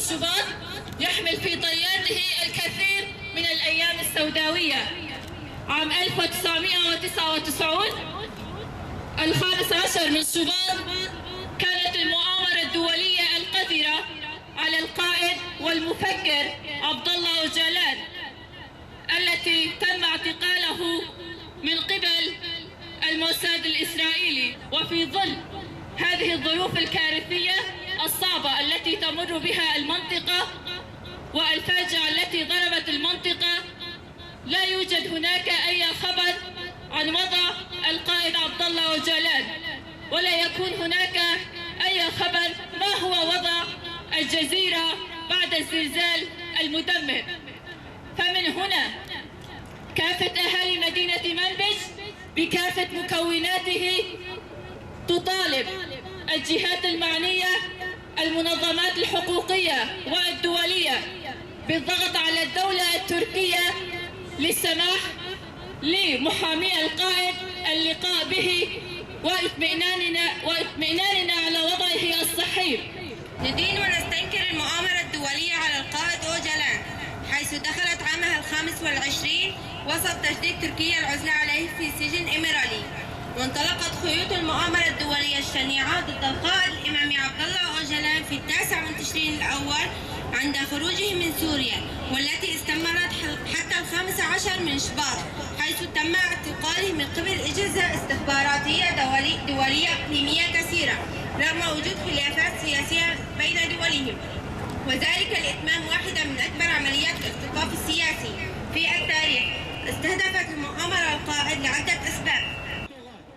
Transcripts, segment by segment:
الشباط يحمل في طياته الكثير من الأيام السوداوية. عام 1999 15 من شباط كانت المؤامرة الدولية القذرة على القائد والمفكر عبد الله أوجلان التي تم اعتقاله من قبل الموساد الإسرائيلي. وفي ظل هذه الظروف الكارثية الصعبة التي تمر بها المنطقة والفاجعة التي ضربت المنطقة، لا يوجد هناك أي خبر عن وضع القائد عبد الله أوجلان، ولا يكون هناك أي خبر ما هو وضع الجزيرة بعد الزلزال المدمر. فمن هنا كافة أهالي مدينة منبج بكافة مكوناته تطالب الجهات المعنية، المنظمات الحقوقية والدولية، بالضغط على الدولة التركية للسماح لمحامي القائد اللقاء به واطمئناننا على وضعه الصحي. ندين ونستنكر المؤامرة الدولية على القائد أوجلان، حيث دخلت عامها 25 وسط تشديد تركيا العزلة عليه في سجن إميرالي. وانطلقت خيوط المؤامرة الدولية الشنيعة ضد القائد الإمامي عبد الله أوجلان في 9 من تشرين الأول عند خروجه من سوريا، والتي استمرت حتى 15 من شباط، حيث تم اعتقاله من قبل أجهزة استخباراتية دولية إقليمية كثيرة رغم وجود خلافات سياسية بين دولهم، وذلك لإتمام واحدة من أكبر عمليات الاختطاف السياسي في التاريخ. استهدفت المؤامرة القائد لعدة أسباب.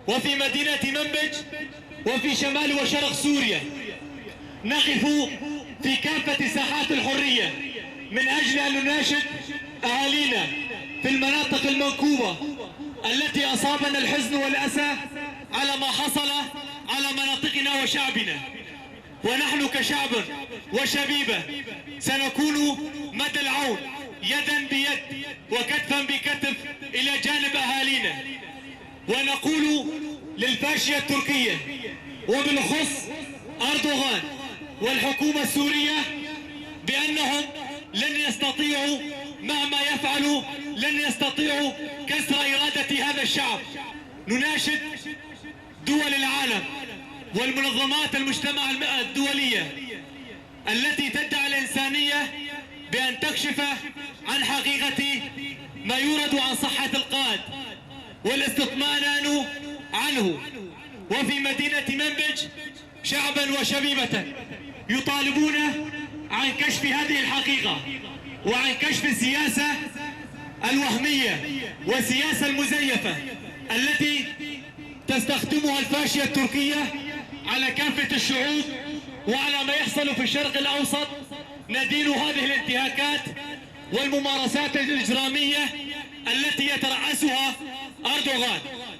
وفي مدينة منبج وفي شمال وشرق سوريا نقف في كافة ساحات الحرية من أجل أن نناشد أهالينا في المناطق المنكوبة التي أصابنا الحزن والأسى على ما حصل على مناطقنا وشعبنا. ونحن كشعب وشبيبة سنكون مدى العون يدا بيد وكتفا بكتف إلى جانب أهالينا، ونقول للفاشية التركية وبالخص أردوغان والحكومة السورية بأنهم لن يستطيعوا مهما يفعلوا لن يستطيعوا كسر إرادة هذا الشعب. نناشد دول العالم والمنظمات المجتمع الدولية التي تدعي الإنسانية بأن تكشف عن حقيقة ما يورد عن صحة القائد والاستطمئنان عنه. وفي مدينة منبج شعبا وشبيبة يطالبون عن كشف هذه الحقيقة وعن كشف السياسة الوهمية والسياسة المزيفة التي تستخدمها الفاشية التركية على كافة الشعوب وعلى ما يحصل في الشرق الأوسط. ندين هذه الانتهاكات والممارسات الإجرامية التي يترأسها أردوغان.